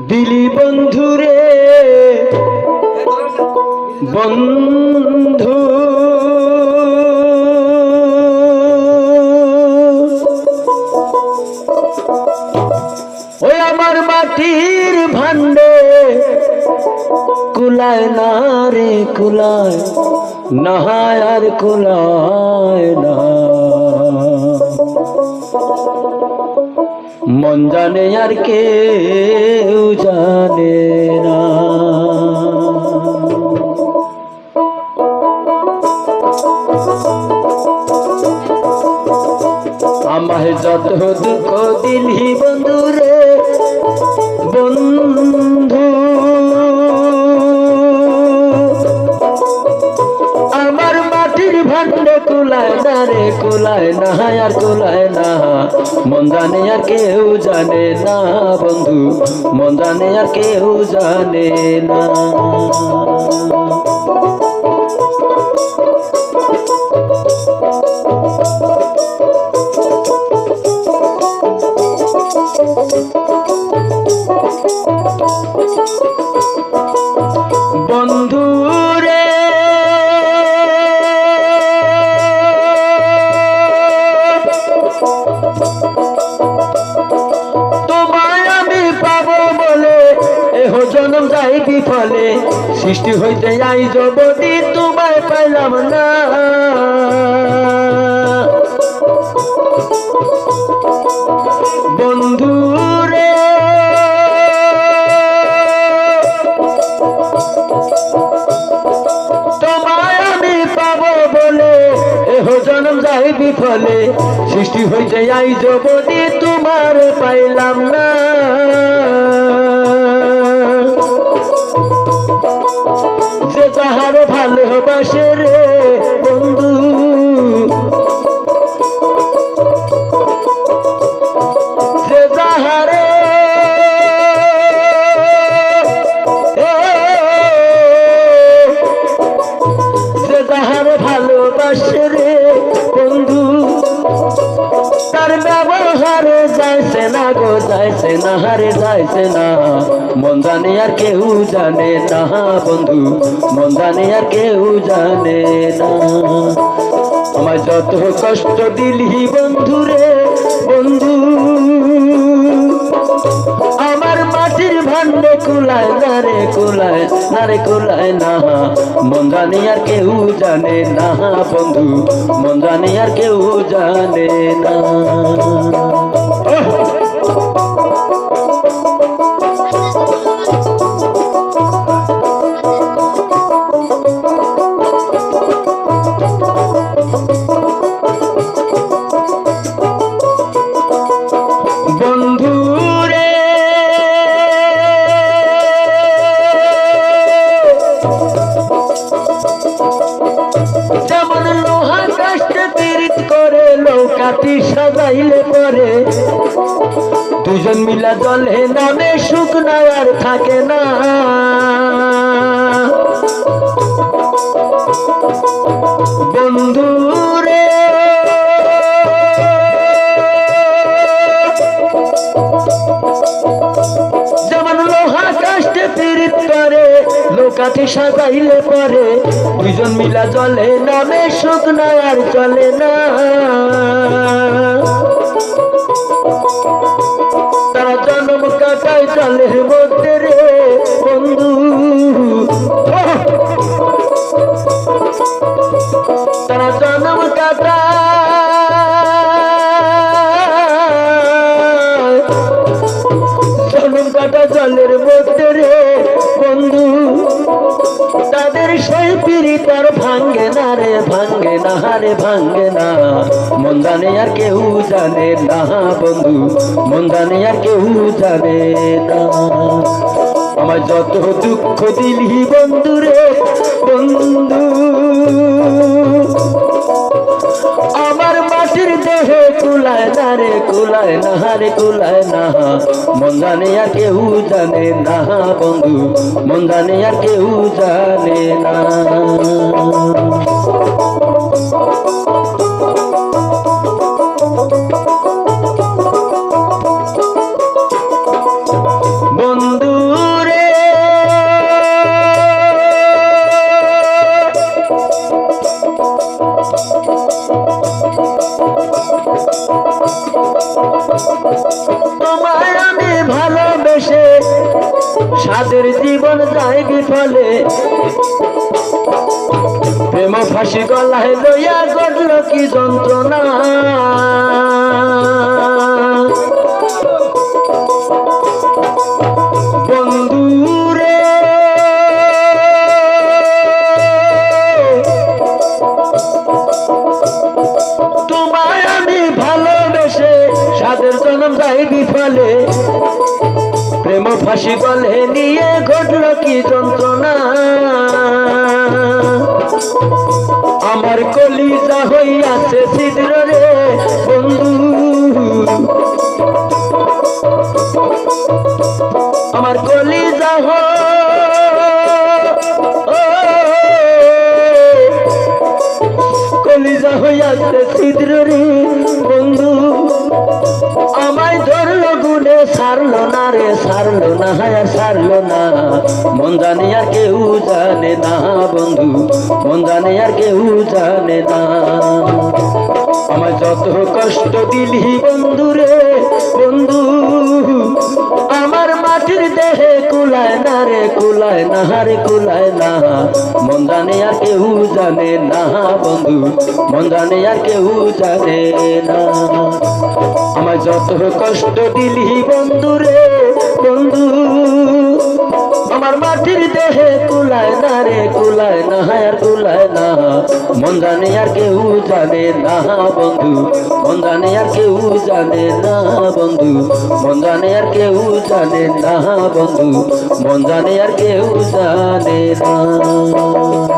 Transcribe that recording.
দিলি বন্ধুরে বন্ধু ওই আমার মাটির ভান্ডে কুলায় না রে কুলায় না আর কুলায় না মন জানে আর কেউ জানে না আমায় যত দুঃখ দিলি বন্ধুরে বন্ধু আমার মাটির ভান্ডে কুলায় না রে কুলায় না আর কুলায় না মন জানে আর কেউ জানে না বন্ধু মন জানে আর কেউ জানে না বন্ধু রে তোমায় আমি পাবো বলে এহ জনম যাই বিফলে সৃষ্টি হইতে আই জগতি তোমায় পাইলাম না বন্ধু রে তোমায় আমি পাবো বলে এহ জনম যাই বিফলে সৃষ্টি হইতে আই জগতি তোমার পাইলাম না যে তাহার ভালোবাসে রে বন্ধু যে তাহারে যে তাহার ভালোবাসে রে বন্ধু তার ব্যবহারে যাইছে না গো যাইছে না হারে যাইছে না মন জানে আর কেউ জানে না বন্ধু মন জানে আর কেউ জানে না আমায় যত কষ্ট দিলি বন্ধুরে বন্ধু আমার মাটির ভান্ডে কুলায় না রে কুলায় না রে কুলায় না মন জানে আর কেউ জানে না বন্ধু মন জানে আর কেউ জানে না বন্ধু রে যেমন লোহা কাষ্টে পীড়িত করে নৌকাটি সাজাইলে পরে দুজন মিলা জলে নামে সুখ না আর থাকে না বন্ধু রে যেমন লোহা কাষ্টে পীড়িত করে লোকাঠি সাজাইলে পরে দুজন মিলা জলে নামে সুখ না আর চলে না তারা জন্ম কাটায় জলের মধ্যে রে বন্ধু তারা জন্ম কাটা জলের মধ্যে রে বন্ধু তাদের সেই পিড়িত আর ভাঙ্গে না রে ভাঙ্গে না রে ভাঙ্গে না মন জানে আর কেউ জানে না বন্ধু মন জানে আর কেউ জানে না আমার যত দুঃখ দিলি বন্ধু রে বন্ধু আমার মাটির দেহে কুলায় না রে কুলায় না রে কুলায় না মন জানে আর কেউ জানে না বন্ধু মন জানে আর কেউ জানে না বন্ধু তাদের জীবন যায় বিফলে প্রেম ফাঁসি গলায় লইয়া ঘটল কি যন্ত্রণা বন্ধুরে তোমায় আমি ভালোবেসে সাদের জন্ম যাই বিফলে প্রেম ফাঁসি গলে নিয়ে ঘটল কি যন্ত্রণা আমার কলিজা হইয়াছে ছিদ্র রে বন্ধু আমার কলিজা কলিজা হইয়াছে ছিদ্র রে বন্ধু আমায় ধরলো গুনে সারলো না রে সারলো না হায়া সারলো না মন জানে আর কেউ জানে না বন্ধু মন জানে আর কেউ জানে না আমার যত কষ্ট দিলি বন্ধু রে বন্ধু আমার মাটির দেহে কুলায় না রে কুলায় না রে কুলায় না মন জানে আর কেউ জানে না বন্ধু মন জানে আর কেউ জানে না আমার যত কষ্ট দিলি বন্ধু রে বন্ধু আমার মাটির দেহে কুলায় না রে কুলায় না আর কুলায় না মন জানে আর কেউ জানে না বন্ধু মন জানে আর কেউ জানে না বন্ধু মন জানে আর কেউ জানে না বন্ধু মন জানে আর কেউ জানে না